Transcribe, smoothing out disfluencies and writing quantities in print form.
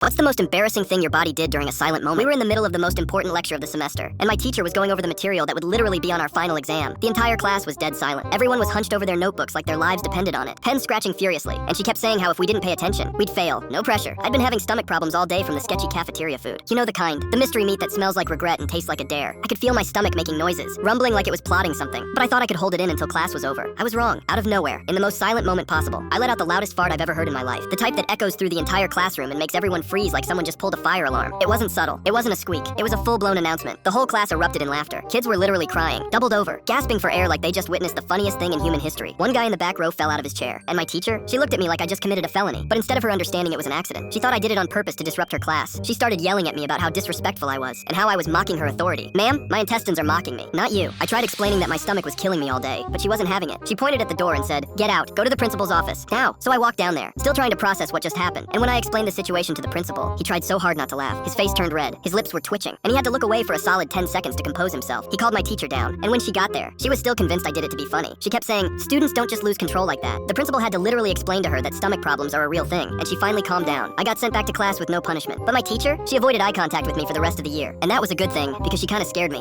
What's the most embarrassing thing your body did during a silent moment? We were in the middle of the most important lecture of the semester, and my teacher was going over the material that would literally be on our final exam. The entire class was dead silent. Everyone was hunched over their notebooks like their lives depended on it, pens scratching furiously, and she kept saying how if we didn't pay attention, we'd fail. No pressure. I'd been having stomach problems all day from the sketchy cafeteria food. You know the kind. The mystery meat that smells like regret and tastes like a dare. I could feel my stomach making noises, rumbling like it was plotting something, but I thought I could hold it in until class was over. I was wrong. Out of nowhere, in the most silent moment possible, I let out the loudest fart I've ever heard in my life. The type that echoes through the entire classroom and makes everyone freeze like someone just pulled a fire alarm. It wasn't subtle. It wasn't a squeak. It was a full-blown announcement. The whole class erupted in laughter. Kids were literally crying, doubled over, gasping for air like they just witnessed the funniest thing in human history. One guy in the back row fell out of his chair, and my teacher, she looked at me like I just committed a felony. But instead of her understanding it was an accident, she thought I did it on purpose to disrupt her class. She started yelling at me about how disrespectful I was, and how I was mocking her authority. Ma'am, my intestines are mocking me, not you. I tried explaining that my stomach was killing me all day, but she wasn't having it. She pointed at the door and said, "Get out, go to the principal's office, now." So I walked down there, still trying to process what just happened. And when I explained the situation to the principal, he tried so hard not to laugh. His face turned red, his lips were twitching, and he had to look away for a solid 10 seconds to compose himself. He called my teacher down, and when she got there, she was still convinced I did it to be funny. She kept saying, "Students don't just lose control like that." The principal had to literally explain to her that stomach problems are a real thing, and she finally calmed down. I got sent back to class with no punishment. But my teacher, she avoided eye contact with me for the rest of the year, and that was a good thing, because she kinda scared me.